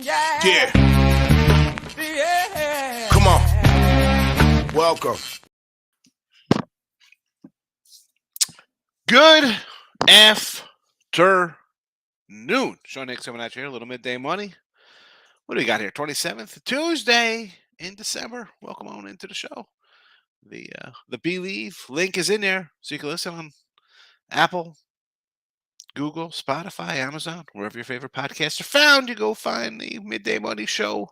Yeah. Come on. Welcome. Good afternoon. Sean Higgs coming at you here. A little midday money. What do we got here? 27th, Tuesday in December. Welcome on into the show. The Believe link is in there, so you can listen on Apple, Google, Spotify, Amazon, wherever your favorite podcasts are found. You go find the Midday Money Show.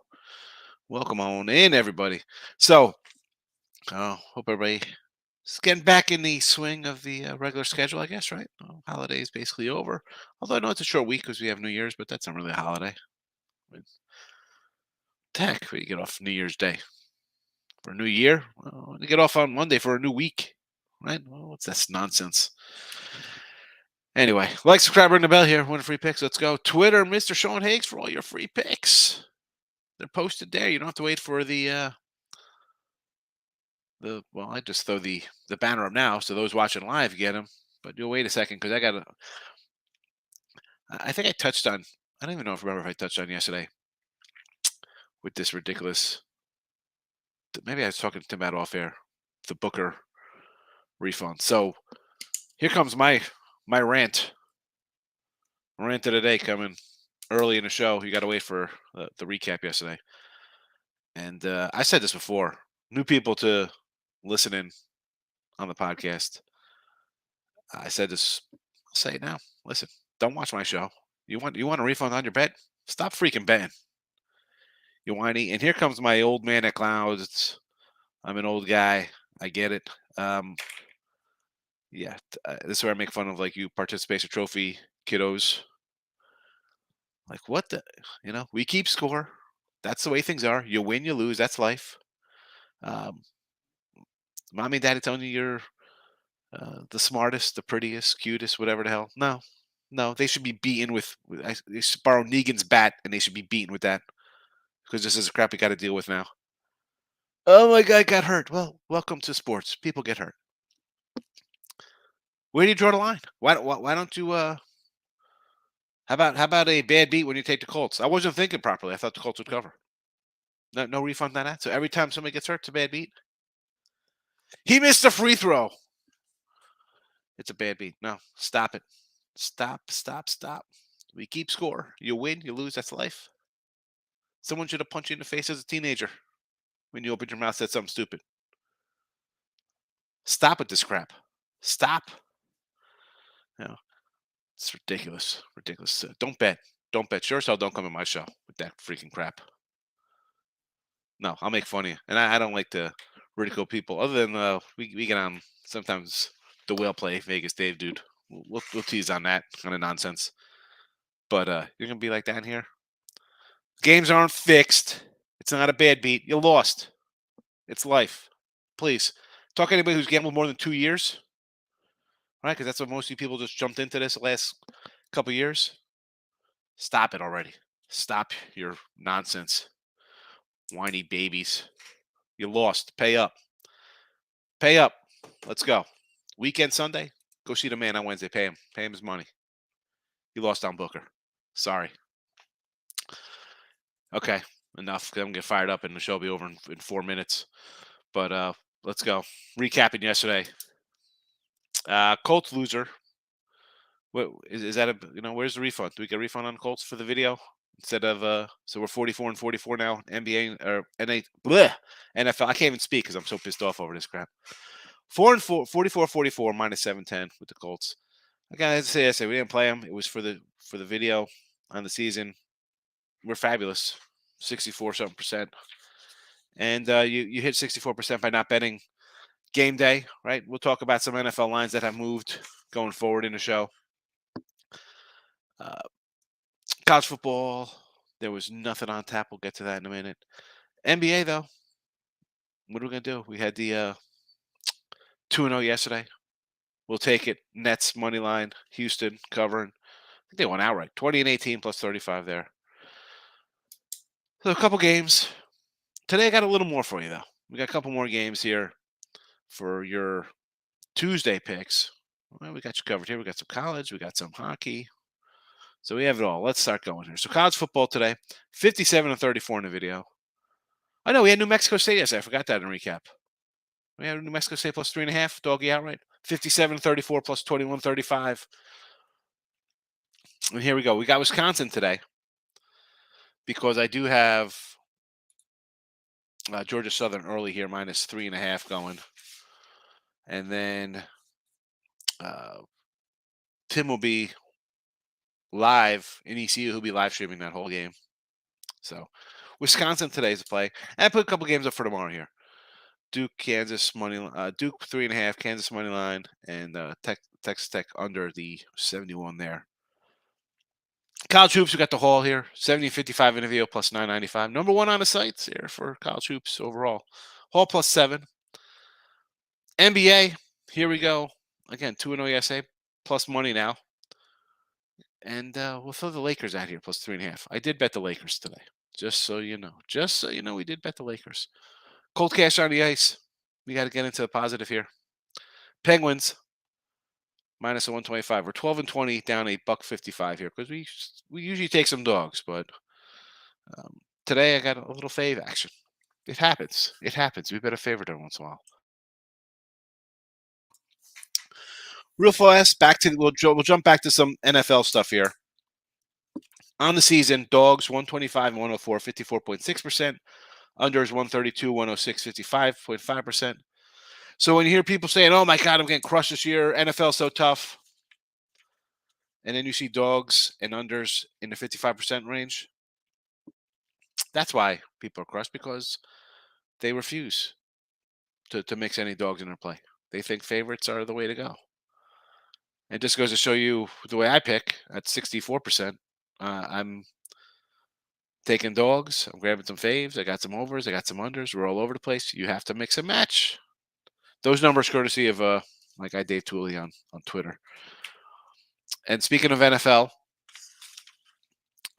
Welcome on in, everybody. So, hope everybody is getting back in the swing of the regular schedule, I guess, right? Holiday is basically over. Although I know it's a short week because we have New Year's, but that's not really a holiday. Heck, we get off New Year's Day for a new year. Well, you get off on Monday for a new week, right? Well, what's that nonsense? Anyway, like, subscribe, ring the bell here. Win free picks. Let's go. Twitter, Mr. Sean Higgs for all your free picks. They're posted there. You don't have to wait for the well, I just throw the banner up now, so those watching live get them. But you'll wait a second because I think I touched on. I don't even know if I remember if I touched on yesterday with this ridiculous. Maybe I was talking to Tim about off air, the Booker refund. So here comes my rant. Rant of the day coming early in the show. You got to wait for the recap yesterday. And I said this before. New people to listen in on the podcast. I said this. I'll say it now. Listen, don't watch my show. You want a refund on your bet? Stop freaking betting. You whiny. And here comes my old man at clouds. I'm an old guy. I get it. Yeah, this is where I make fun of like you participation trophy kiddos. Like what the, we keep score. That's the way things are. You win, you lose. That's life. Mommy and daddy telling you you're the smartest, the prettiest, cutest, whatever the hell. No, they should be beaten with. They should borrow Negan's bat, and they should be beaten with that because this is a crap we got to deal with now. Oh my God, got hurt. Well, welcome to sports. People get hurt. Where do you draw the line? Why don't you? How about a bad beat when you take the Colts? I wasn't thinking properly. I thought the Colts would cover. No refund on that. So every time somebody gets hurt, it's a bad beat. He missed a free throw. It's a bad beat. No, stop it. Stop. We keep score. You win, you lose. That's life. Someone should have punched you in the face as a teenager when you opened your mouth and said something stupid. Stop with this crap. Stop. It's ridiculous. Ridiculous. Don't bet. Don't bet. Sure as hell don't come in my show with that freaking crap. No, I'll make fun of you. And I don't like to ridicule people. Other than we get on sometimes the whale play Vegas Dave, dude. We'll tease on that kind of nonsense. But you're going to be like that in here? Games aren't fixed. It's not a bad beat. You lost. It's life. Please. Talk to anybody who's gambled more than 2 years. Right? Because that's what most of you people just jumped into this the last couple years. Stop it already. Stop your nonsense. Whiny babies. You lost. Pay up. Pay up. Let's go. Weekend Sunday. Go see the man on Wednesday. Pay him. Pay him his money. You lost on Booker. Sorry. Okay. Enough. I'm going to get fired up and the show will be over in 4 minutes. But let's go. Recapping yesterday. Colts loser. What is that? Where's the refund? Do we get a refund on Colts for the video instead of? So we're 44-44 now. NBA or NFL. I can't even speak because I'm so pissed off over this crap. 4-4, 44-44 minus 710 with the Colts. I gotta say, we didn't play them. It was for the video on the season. We're fabulous, 64% and you hit 64% by not betting game day, right? We'll talk about some NFL lines that have moved going forward in the show. College football, there was nothing on tap. We'll get to that in a minute. NBA, though, what are we going to do? We had the 2-0 yesterday. We'll take it. Nets, money line, Houston covering. I think they went outright. 20-18 plus 35 there. So a couple games. Today I got a little more for you, though. We got a couple more games here for your Tuesday picks. Well, we got you covered here. We got some college. We got some hockey. So we have it all. Let's start going here. So college football today, 57-34 in the video. I know we had New Mexico State yesterday. I forgot that in recap. We had New Mexico State plus 3.5, doggy outright. 57-34 plus 21-35. And here we go. We got Wisconsin today because I do have Georgia Southern early here, minus 3.5 going. And then Tim will be live in ECU. He'll be live streaming that whole game. So Wisconsin today's a play. And I put a couple games up for tomorrow here. Duke, Kansas money, Duke 3.5, Kansas money line, and Texas Tech under the 71 there. College hoops, we got the Hall here, 70-55 in the video plus 995. Number one on the sites here for college hoops overall. Hall plus 7. NBA, here we go. Again, 2-0 USA plus money now. And we'll throw the Lakers out here plus 3.5. I did bet the Lakers today, just so you know. Just so you know, we did bet the Lakers. Cold cash on the ice. We got to get into the positive here. Penguins minus a 125. We're 12-20 down $1.55 here because we usually take some dogs, but today I got a little fave action. It happens. It happens. We bet a favorite every once in a while. Real fast, we'll jump back to some NFL stuff here. On the season, dogs 125 and 104, 54.6%. Unders 132, 106, 55.5%. So when you hear people saying, "Oh my God, I'm getting crushed this year. NFL's so tough," and then you see dogs and unders in the 55% range, that's why people are crushed, because they refuse to mix any dogs in their play. They think favorites are the way to go. It just goes to show you the way I pick at 64%. I'm taking dogs. I'm grabbing some faves. I got some overs. I got some unders. We're all over the place. You have to mix and match. Those numbers courtesy of my guy Dave Tooley on Twitter. And speaking of NFL,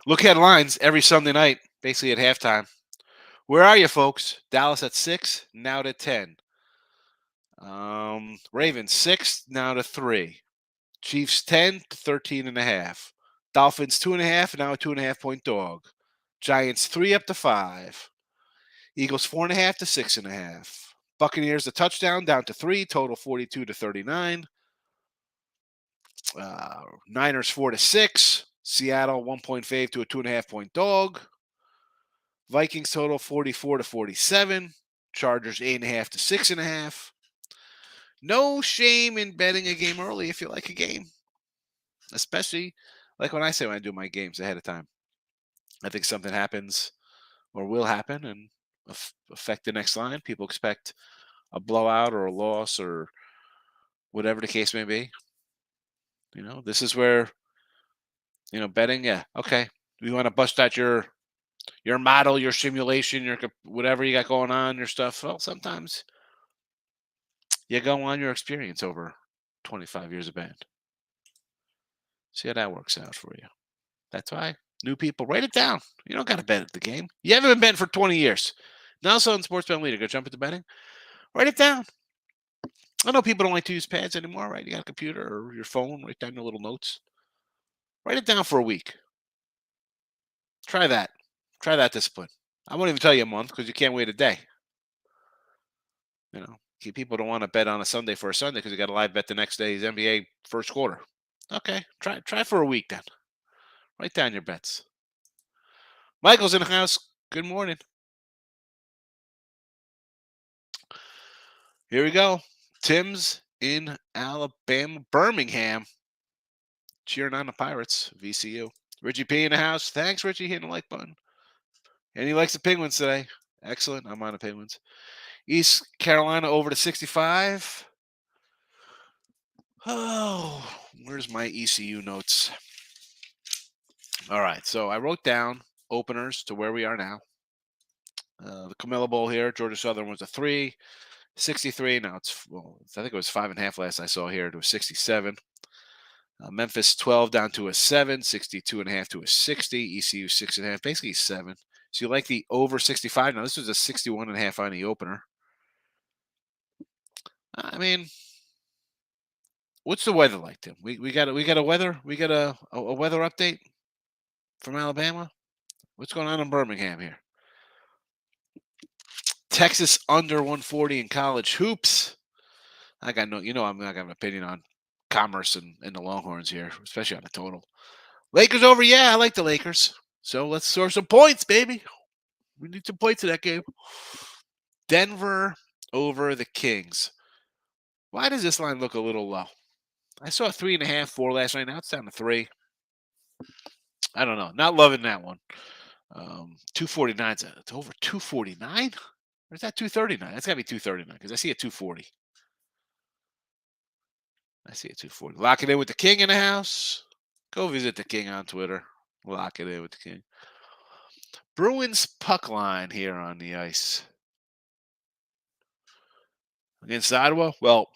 look at lines every Sunday night, basically at halftime. Where are you, folks? Dallas at 6, now to 10. Ravens 6, now to 3. Chiefs 10 to 13.5. Dolphins 2.5, now a 2.5-point dog. Giants 3 up to 5. Eagles 4.5 to 6.5. Buccaneers a touchdown down to 3, total 42 to 39. Niners 4 to 6. Seattle 1-point fave to a 2.5-point dog. Vikings total 44 to 47. Chargers 8.5 to 6.5. No shame in betting a game early if you like a game, especially like when I do my games ahead of time. I think something happens or will happen and affect the next line. People expect a blowout or a loss or whatever the case may be. This is where, betting, yeah, okay. You want to bust out your model, your simulation, your whatever you got going on, your stuff. Well, sometimes you go on your experience over 25 years of betting. See how that works out for you. That's why new people, write it down. You don't got to bet at the game. You haven't been betting for 20 years. Now, so in Sports Betting Leader, go jump into betting. Write it down. I know people don't like to use pads anymore, right? You got a computer or your phone, write down your little notes. Write it down for a week. Try that. Try that discipline. I won't even tell you a month because you can't wait a day. People don't want to bet on a Sunday for a Sunday because you got a live bet the next day's NBA first quarter. Okay, try for a week then. Write down your bets. Michael's in the house. Good morning. Here we go. Tim's in Alabama, Birmingham. Cheering on the Pirates, VCU. Richie P in the house. Thanks, Richie, hitting the like button. And he likes the Penguins today. Excellent. I'm on the Penguins. East Carolina over to 65. Oh, where's my ECU notes? All right, so I wrote down openers to where we are now. The Camilla Bowl here, Georgia Southern was a 3, 63. Now I think it was 5.5 last I saw here to a 67. Memphis 12 down to a 7, 62.5 to a 60. ECU 6.5, basically 7. So you like the over 65? Now this was a 61.5 on the opener. I mean, what's the weather like, Tim? We got a weather update. from Alabama. What's going on in Birmingham here? Texas under 140 in college hoops. I got no, I'm not gonna have an opinion on Commerce and the Longhorns here, especially on the total. Lakers over, yeah, I like the Lakers. So let's score some points, baby. We need some points in that game. Denver over the Kings. Why does this line look a little low? I saw 3.5, 4 last night. Now it's down to 3. I don't know. Not loving that one. 249. It's over 249? Or is that 239? That's got to be 239 because I see a 240. I see a 240. Lock it in with the King in the house. Go visit the King on Twitter. Lock it in with the King. Bruins puck line here on the ice. Against Ottawa? Well,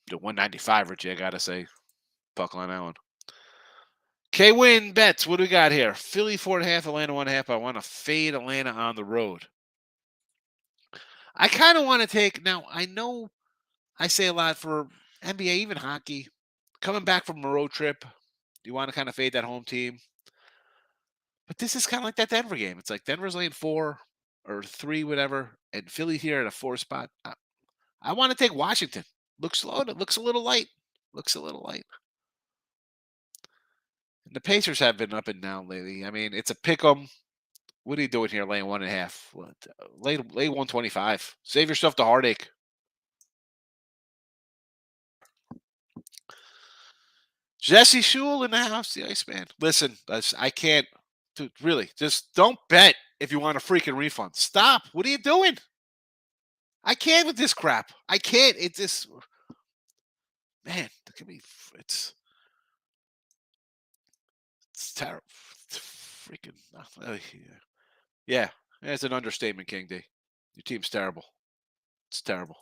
the 195, Richie, I got to say. Puck line that one. K-Win bets. What do we got here? Philly 4.5, Atlanta 1.5. I want to fade Atlanta on the road. I kind of want to take, now I know I say a lot for NBA, even hockey. Coming back from a road trip, you want to kind of fade that home team. But this is kind of like that Denver game. It's like Denver's laying 4 or 3, whatever, and Philly here at a 4 spot. I want to take Washington. Looks low. It looks a little light. Looks a little light. And the Pacers have been up and down lately. I mean, it's a pick 'em. What are you doing here, laying 1.5? Lay 125. Save yourself the heartache. Jesse Shule in the house, the Iceman. Listen, I can't. Dude, really, just don't bet if you want a freaking refund. Stop. What are you doing? I can't with this crap. I can't. It just, man, look at me. It's terrible. It's freaking. Yeah, it's an understatement, King D. Your team's terrible. It's terrible.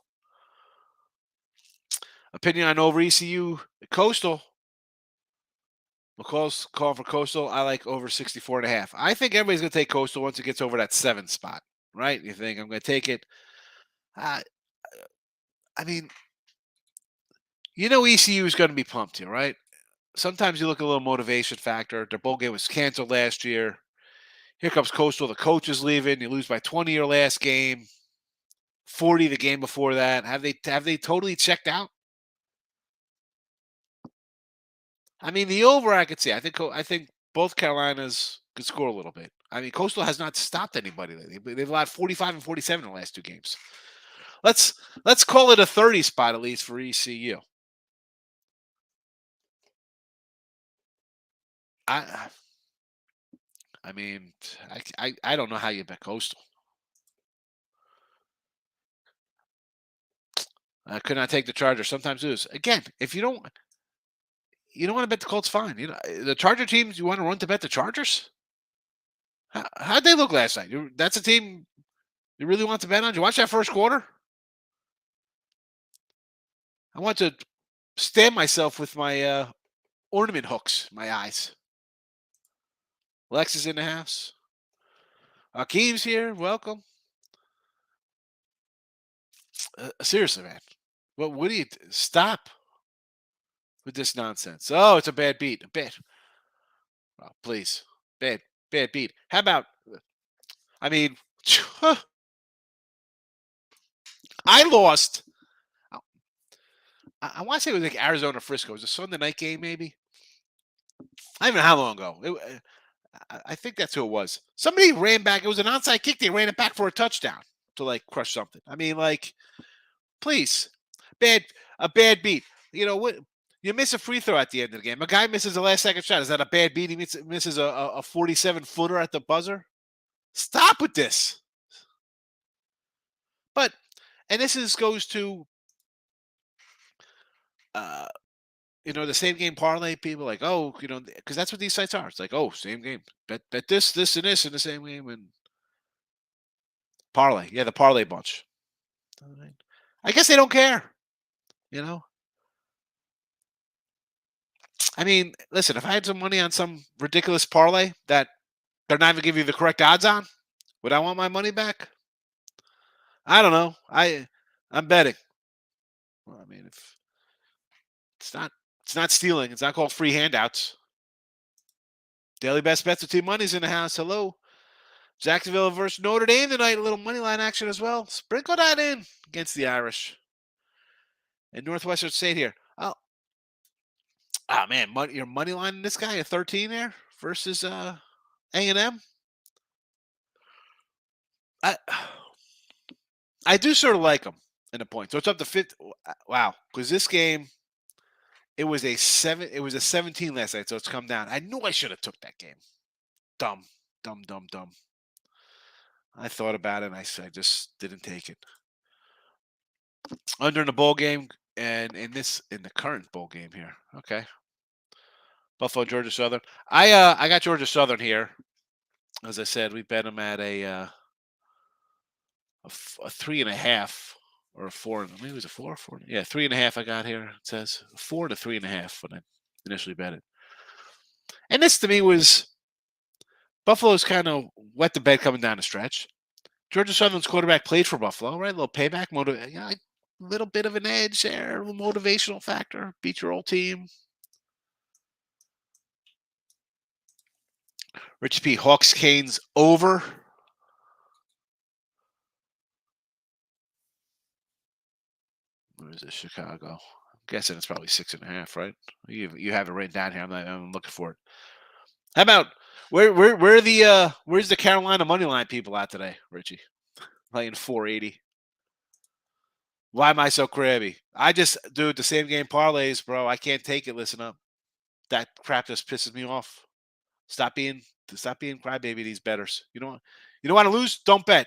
Opinion on over ECU Coastal. McCall's calling for Coastal. I like over 64.5. I think everybody's going to take Coastal once it gets over that 7 spot, right? You think I'm going to take it? I mean, ECU is going to be pumped here, right? Sometimes you look at a little motivation factor. Their bowl game was canceled last year. Here comes Coastal. The coach is leaving. You lose by 20 your last game, 40 the game before that. Have they totally checked out? I mean, the over I could see. I think both Carolinas could score a little bit. I mean, Coastal has not stopped anybody lately. They've allowed 45 and 47 in the last 2 games. Let's call it a 30 spot at least for ECU. I mean, I don't know how you bet Coastal. I could not take the Chargers. Sometimes lose. Again, if you don't want to bet the Colts, fine. The Charger teams, you want to run to bet the Chargers? How'd they look last night? That's a team you really want to bet on? Did you watch that first quarter? I want to stab myself with my ornament hooks, my eyes. Lex is in the house. Akeem's here. Welcome. Seriously, man. What do you stop with this nonsense? Oh, it's a bad beat. Oh, please. Bad beat. How about, I mean, I lost. I want to say it was like Arizona Frisco. It was a Sunday night game, maybe. I don't know how long ago. I think that's who it was. Somebody ran back. It was an onside kick. They ran it back for a touchdown to crush something. I mean, please, a bad beat. You know what? You miss a free throw at the end of the game. A guy misses a last second shot. Is that a bad beat? He misses a 47 footer at the buzzer. Stop with this. And this goes to the same game parlay people like, oh, because that's what these sites are. It's like, oh, same game. Bet this, and this in the same game and parlay. Yeah, the parlay bunch. I guess they don't care. I mean, listen, if I had some money on some ridiculous parlay that they're not even giving you the correct odds on, would I want my money back? I don't know. I'm betting. Well, I mean, if it's not stealing. It's not called free handouts. Daily best bets with Team Money's in the house. Hello. Jacksonville versus Notre Dame tonight. A little money line action as well. Sprinkle that in against the Irish. And Northwestern State here. Oh man, your money line in this guy at 13 there versus A&M. I do sort of like them in a point. So it's up to 50. Wow, because this game, it was a 17 last night, so it's come down. I knew I should have took that game. Dumb. I thought about it, and I just didn't take it. Under in the bowl game, and in the current bowl game here. Okay. Buffalo, Georgia Southern. I got Georgia Southern here. As I said, we bet them at a 3.5 or a 4. Maybe it was a 4. Yeah, 3.5. I got here. It says 4 to 3.5 when I initially bet it. And this to me was Buffalo's kind of wet the bed coming down the stretch. Georgia Southern's quarterback played for Buffalo, right? A little payback, a little bit of an edge there, a little motivational factor. Beat your old team. Richie P. Hawks Canes over. Where is it? Chicago. I'm guessing it's probably 6.5, right? You have it written down here. I'm looking for it. How about where's the Carolina money line people at today, Richie? Playing 480. Why am I so crabby? I just do the same game parlays, bro. I can't take it. Listen up. That crap just pisses me off. Stop being crybaby. These bettors. You don't want to lose. Don't bet.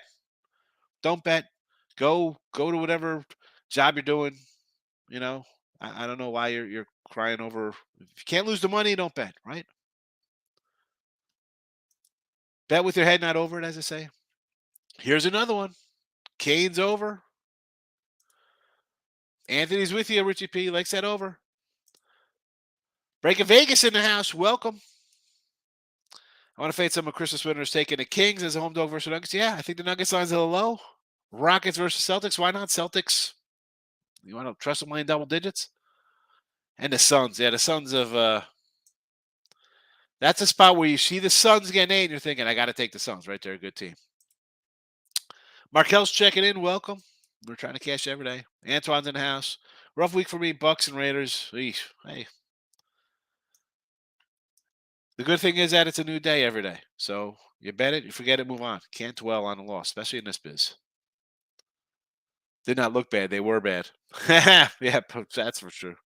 Don't bet. Go to whatever job you're doing. I don't know why you're crying over. If you can't lose the money, don't bet. Right? Bet with your head not over it, as I say. Here's another one. Canes over. Anthony's with you, Richie P. Likes that over. Breaking Vegas in the house. Welcome. I want to fade some of Christmas winners taking the Kings as a home dog versus Nuggets. Yeah, I think the Nuggets line's a little low. Rockets versus Celtics. Why not Celtics? You want to trust them in double digits? And the Suns. Yeah, the Suns of that's a spot where you see the Suns getting 8 and you're thinking, I got to take the Suns. Right there, a good team. Markel's checking in. Welcome. We're trying to cash every day. Antoine's in the house. Rough week for me. Bucks and Raiders. Eesh. Hey. The good thing is that it's a new day every day. So you bet it, you forget it, move on. Can't dwell on a loss, especially in this biz. Did not look bad. They were bad. Yeah, that's for sure.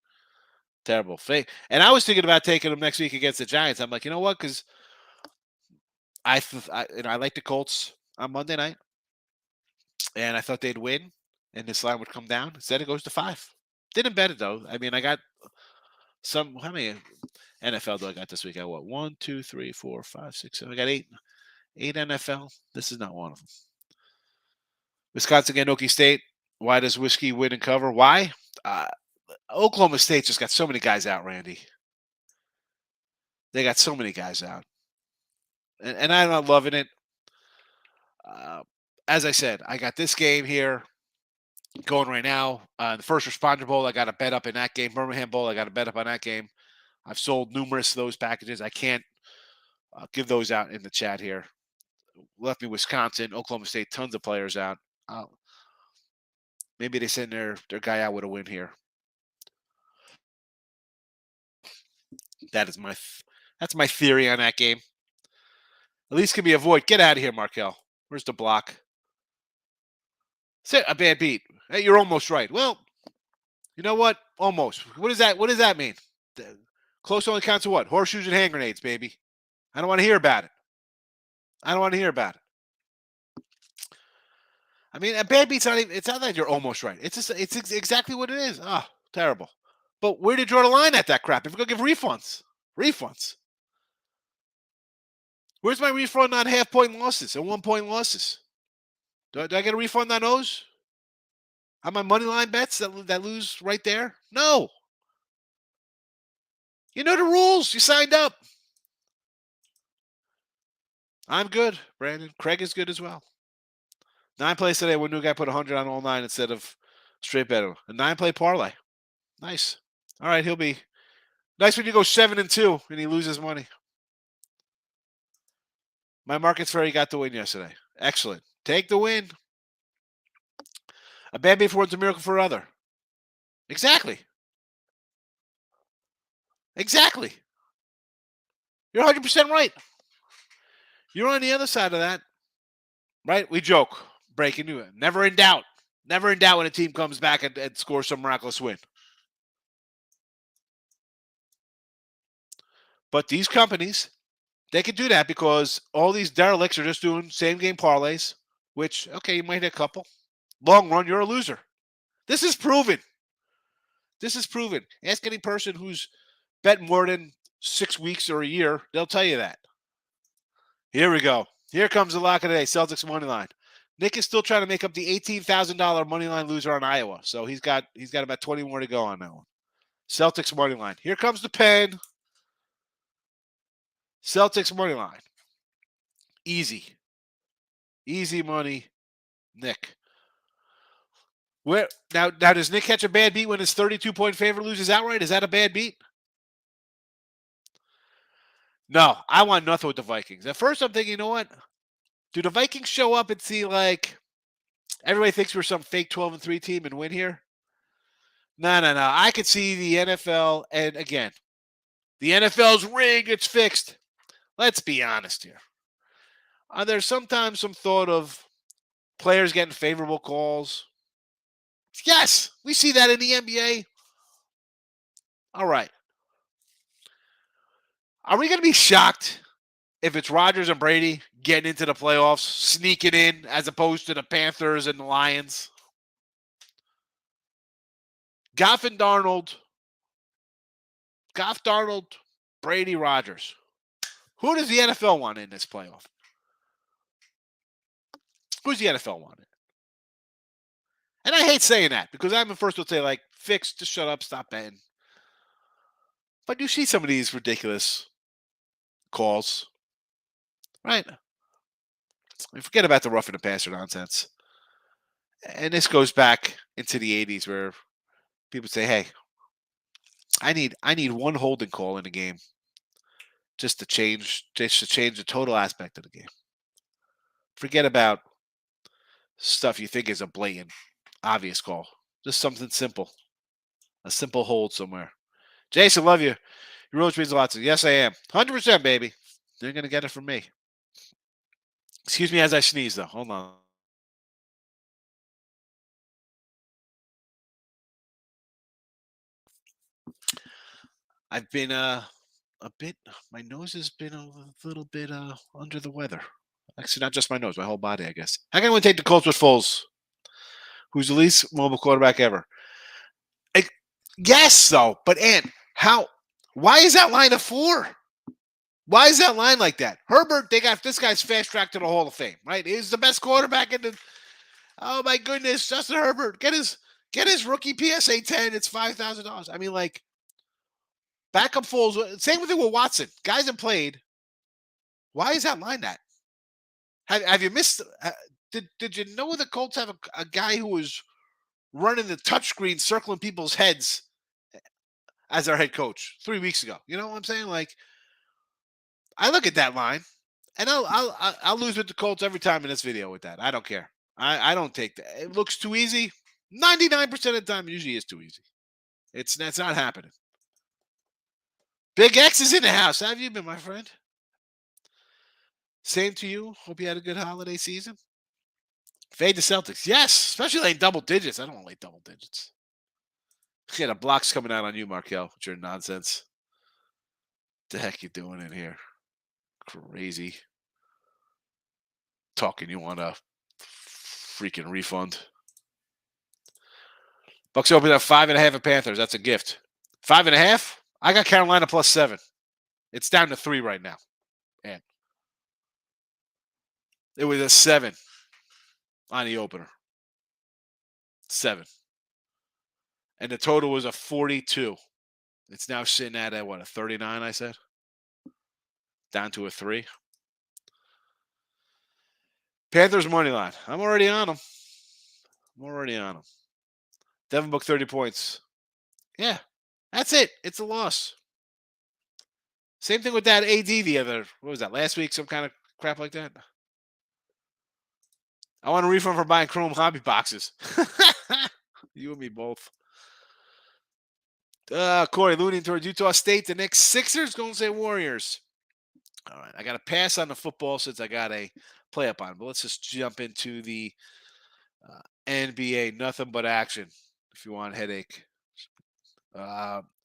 Terrible. Fake. And I was thinking about taking them next week against the Giants. I'm like, you know what? Because I like the Colts on Monday night, and I thought they'd win, and this line would come down. Instead, it goes to 5. Didn't bet it though. I mean, I got how many NFL do I got this week? I got what? 1, 2, 3, 4, 5, 6, 7. I got 8 NFL. This is not one of them. Wisconsin against Okie State. Why does Whiskey win and cover? Why? Oklahoma State just got so many guys out, Randy. They got so many guys out. And I'm not loving it. As I said, I got this game here going right now. The First Responder Bowl, I got a bet up in that game. Birmingham Bowl, I got a bet up on that game. I've sold numerous of those packages. I can't give those out in the chat here. Left me Wisconsin, Oklahoma State, tons of players out. Maybe they send their guy out with a win here. That's my theory on that game. At least can be avoid. Get out of here, Markel. Where's the block? A bad beat. Hey, you're almost right. Well, you know what? Almost. What does that mean? Close only counts to what? Horseshoes and hand grenades, baby. I don't want to hear about it. I mean, a bad beat's not even. It's not that you're almost right. It's exactly what it is. Oh, terrible. But where did you draw the line at that crap? If we're gonna give refunds. Where's my refund on half-point losses and 1-point losses? Do I get a refund on those? On my money line bets that lose right there? No. You know the rules. You signed up. I'm good, Brandon. Craig is good as well. 9 plays today. One new guy put 100 on all 9 instead of straight bet. A 9-play parlay. Nice. All right, he'll be nice when you go 7-2 and he loses money. My Markets Ferry got the win yesterday. Excellent. Take the win. A bad day for one's a miracle for another. Exactly. Exactly. You're 100% right. You're on the other side of that. Right? We joke. Breaking news. Never in doubt. Never in doubt when a team comes back and scores some miraculous win. But these companies, they can do that because all these derelicts are just doing same game parlays, which, okay, you might hit a couple. Long run, you're a loser. This is proven. This is proven. Ask any person who's bet more than 6 weeks or a year, they'll tell you that. Here we go. Here comes the lock of the day, Celtics money line. Nick is still trying to make up the $18,000 money line loser on Iowa, so he's got about 20 more to go on that one. Celtics money line. Here comes the pen. Celtics money line. Easy. Easy money, Nick. Where now does Nick catch a bad beat when his 32-point favorite loses outright? Is that a bad beat? No, I want nothing with the Vikings. At first I'm thinking, you know what? Do the Vikings show up and see like everybody thinks we're some fake 12-3 team and win here? No. I could see the NFL, and again, the NFL's rigged, it's fixed. Let's be honest here. There's sometimes some thought of players getting favorable calls. Yes, we see that in the NBA. All right. Are we going to be shocked if it's Rodgers and Brady getting into the playoffs, sneaking in, as opposed to the Panthers and the Lions? Goff, Darnold, Brady, Rodgers. Who does the NFL want in this playoff? Who's the NFL want in? And I hate saying that because I'm the first to say, like, fix, just shut up, stop betting. But you see some of these ridiculous calls, right? We forget about the roughing the passer nonsense. And this goes back into the 80s where people say, hey, I need one holding call in the game just to change the total aspect of the game. Forget about stuff you think is a blatant, obvious call. Just something simple. A simple hold somewhere. Jason, love you. Your roach means a lot to you. Yes, I am. 100%, baby. You're going to get it from me. Excuse me as I sneeze, though. Hold on. I've been a bit, my nose has been a little bit under the weather. Actually, not just my nose, my whole body, I guess. How can anyone take the Colts with Foles, who's the least mobile quarterback ever? Yes, though. But, why is that line a 4? Why is that line like that? Herbert, they got this guy's fast track to the Hall of Fame, right? He's the best quarterback in the. Oh my goodness, Justin Herbert, get his rookie PSA 10. It's $5,000. I mean, like, backup Foles. Same thing with Watson. Guys have played. Why is that line that? Have you missed? Did you know the Colts have a guy who was running the touchscreen, circling people's heads as their head coach 3 weeks ago? You know what I'm saying? Like, I look at that line, and I'll lose with the Colts every time in this video with that. I don't care. I don't take that. It looks too easy. 99% of the time, it usually is too easy. That's not happening. Big X is in the house. How have you been, my friend? Same to you. Hope you had a good holiday season. Fade the Celtics. Yes, especially like double digits. I don't want to like double digits. Yeah, the block's coming out on you, Markel, with your nonsense. What the heck you doing in here? Crazy. Talking you want a freaking refund. Bucks open at 5.5 at Panthers. That's a gift. 5.5? I got Carolina +7. It's down to 3 right now. And it was a 7 on the opener. 7. And the total was a 42. It's now sitting at a 39, I said? Down to a 3. Panthers money line. I'm already on them. Devin booked 30 points. Yeah, that's it. It's a loss. Same thing with that AD the other, what was that, last week? Some kind of crap like that? I want a refund for buying Chrome hobby boxes. You and me both. Corey, leaning towards Utah State. The next Sixers, Golden State Warriors. All right, I got to pass on the football since I got a play up on. But let's just jump into the NBA. Nothing but action. If you want headache,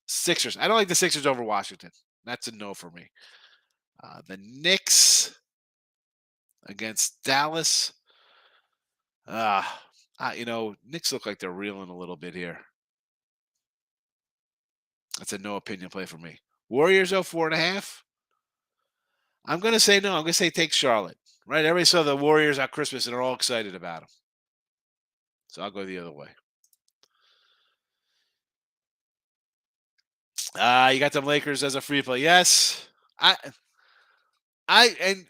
Sixers. I don't like the Sixers over Washington. That's a no for me. The Knicks against Dallas. Knicks look like they're reeling a little bit here. That's a no opinion play for me. Warriors, 4.5. I'm going to say no. I'm going to say take Charlotte. Right? Everybody saw the Warriors at Christmas and are all excited about them. So I'll go the other way. You got them Lakers as a free play. Yes. And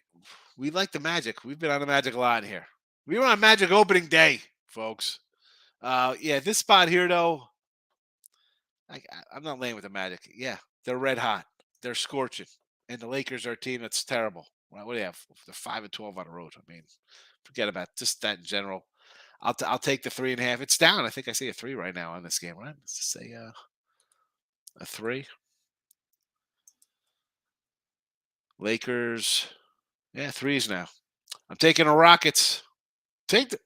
we like the Magic. We've been on the Magic a lot in here. We were on Magic opening day, folks. This spot here, though, I'm not laying with the Magic. Yeah, they're red hot. They're scorching. And the Lakers are a team that's terrible. What do they have? They're 5-12 on the road. I mean, forget about just that in general. I'll take the 3.5. It's down. I think I see a 3 right now on this game, right? Let's just say a 3. Lakers, 3s now. I'm taking the Rockets. Taking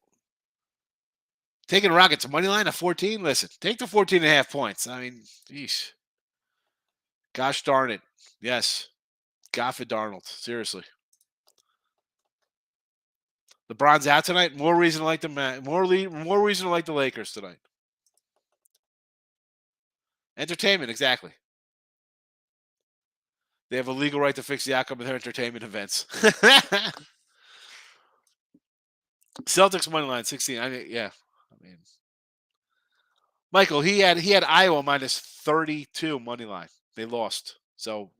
the Rockets money line of 14. Listen, take the 14.5 points. I mean, geez. Gosh darn it. Yes. Goff and Darnold. Seriously. LeBron's out tonight. More reason to like the more reason to like the Lakers tonight. Entertainment, exactly. They have a legal right to fix the outcome of their entertainment events. Celtics money line 16. I mean, Michael, he had Iowa minus 32 money line. They lost, so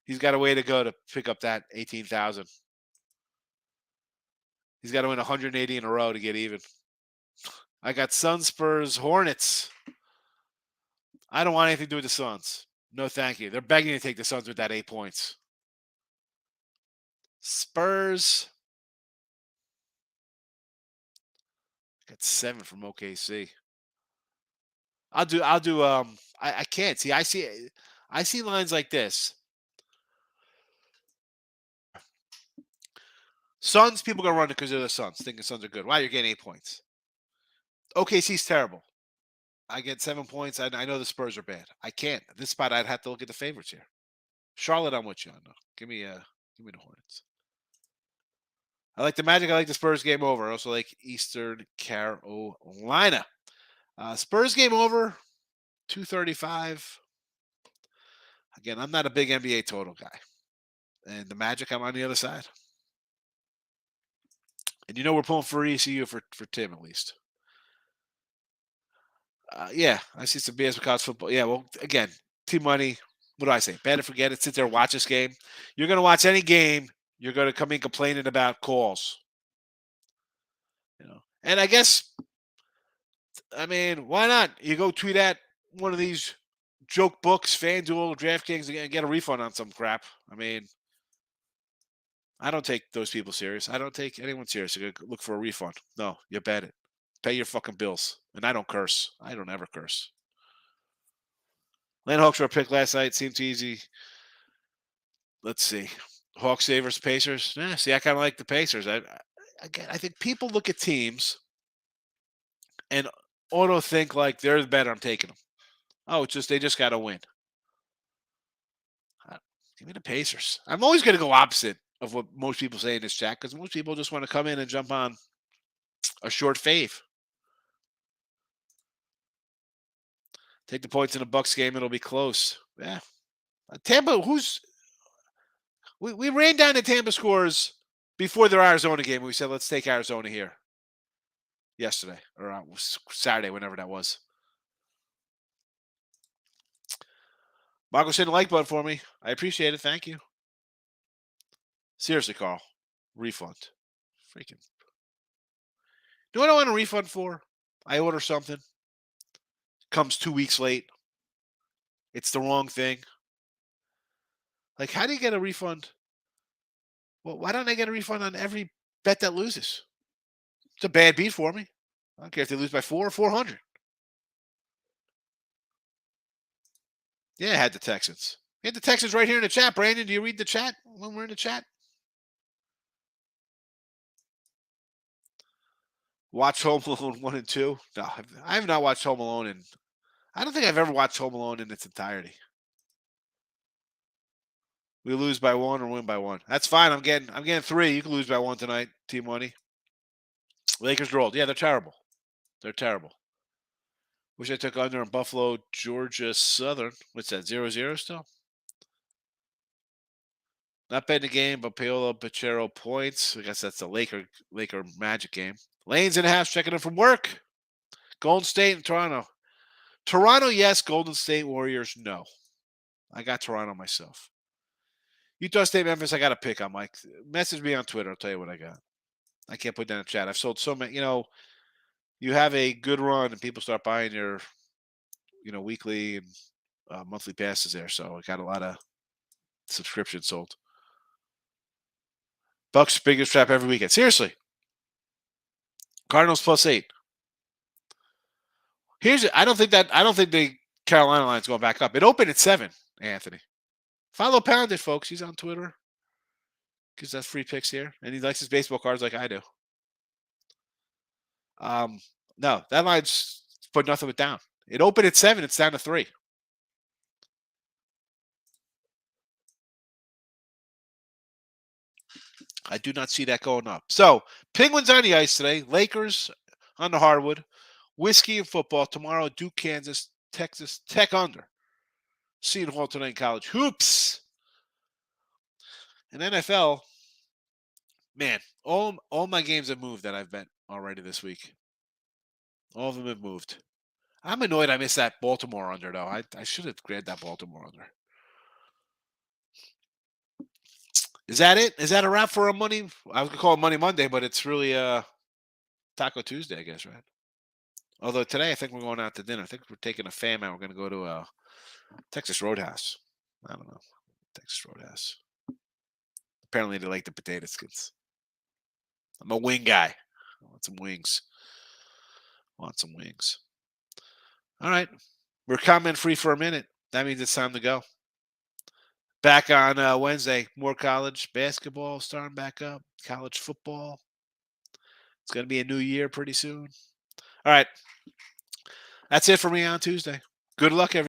he's got a way to go to pick up that 18,000. He's got to win 180 in a row to get even. I got Suns, Spurs, Hornets. I don't want anything to do with the Suns. No, thank you. They're begging to take the Suns with that 8 points. Spurs. Got 7 from OKC. I can't see. I see lines like this. Suns, people gonna run it because they're the Suns, thinking Suns are good. Wow, you're getting 8 points. OKC's terrible. I get 7 points. I know the Spurs are bad. I can't. This spot, I'd have to look at the favorites here. Charlotte, I'm with you on. No. Give me the Hornets. I like the Magic. I like the Spurs game over. I also like Eastern Carolina. Spurs game over, 235. Again, I'm not a big NBA total guy. And the Magic, I'm on the other side. And we're pulling for ECU for Tim at least. I see some BS with college football. Yeah, well, again, team money. What do I say? Better forget it. Sit there, watch this game. You're going to watch any game. You're going to come in complaining about calls. And I guess, why not? You go tweet at one of these joke books, FanDuel, DraftKings, and get a refund on some crap. I don't take those people serious. I don't take anyone serious. You look for a refund. No, you bet it. Pay your fucking bills. And I don't curse. I don't ever curse. Atlanta Hawks were a pick last night. Seemed easy. Let's see. Hawks versus Pacers. I kind of like the Pacers. I think people look at teams and auto think like they're better. I'm taking them. Oh, they just got to win. Give me the Pacers. I'm always going to go opposite of what most people say in this chat because most people just want to come in and jump on a short fave. Take the points in the Bucks game. It'll be close. Yeah. Tampa, we ran down the Tampa scores before their Arizona game. We said, let's take Arizona here yesterday or Saturday, whenever that was. Marco's hitting the like button for me. I appreciate it. Thank you. Seriously, Carl. Refund. Freaking. Do what I want a refund for? I order something. Comes 2 weeks late. It's the wrong thing. Like, how do you get a refund Well, why don't I get a refund on every bet that loses? It's a bad beat for me. I don't care if they lose by 4 or 400. Yeah, I had the Texans. We had the Texans right here in the chat. Brandon, do you read the chat when we're in the chat? Watch Home Alone 1 and 2. No, I have not watched Home Alone in. I don't think I've ever watched Home Alone in its entirety. We lose by 1 or win by 1. That's fine. I'm getting 3. You can lose by 1 tonight, Team Money. Lakers rolled. Yeah, they're terrible. They're terrible. Wish I took under in Buffalo, Georgia Southern. What's that, 0-0 still? Not betting the game, but Paolo Pachero points. I guess that's the Laker Magic game. Lanes in half, checking in from work. Golden State and Toronto. Toronto, yes. Golden State Warriors, no. I got Toronto myself. Utah State, Memphis, I got a pick on Mike. Message me on Twitter. I'll tell you what I got. I can't put that in the chat. I've sold so many. You have a good run and people start buying your, weekly and monthly passes there. So I got a lot of subscriptions sold. Bucks biggest trap every weekend. Seriously. Cardinals +8. I don't think the Carolina line's going back up. It opened at 7, Anthony. Follow Pounded, folks. He's on Twitter. Gives us free picks here. And he likes his baseball cards like I do. No, that line's put nothing but down. It opened at 7. It's down to 3. I do not see that going up. So, Penguins on the ice today. Lakers on the hardwood. Whiskey and football. Tomorrow, Duke, Kansas, Texas Tech under. Seton Hall tonight in college hoops. And NFL, man, all my games have moved that I've bet already this week. All of them have moved. I'm annoyed I missed that Baltimore under, though. I should have grabbed that Baltimore under. Is that it? Is that a wrap for a money? I was going to call it Money Monday, but it's really Taco Tuesday, I guess, right? Although today I think we're going out to dinner. I think we're taking a fam out. We're going to go to a Texas Roadhouse. I don't know. Texas Roadhouse. Apparently they like the potato skins. I'm a wing guy. I want some wings. All right. We're comment free for a minute. That means it's time to go. Back on Wednesday, more college basketball starting back up. College football. It's going to be a new year pretty soon. All right. That's it for me on Tuesday. Good luck, everyone.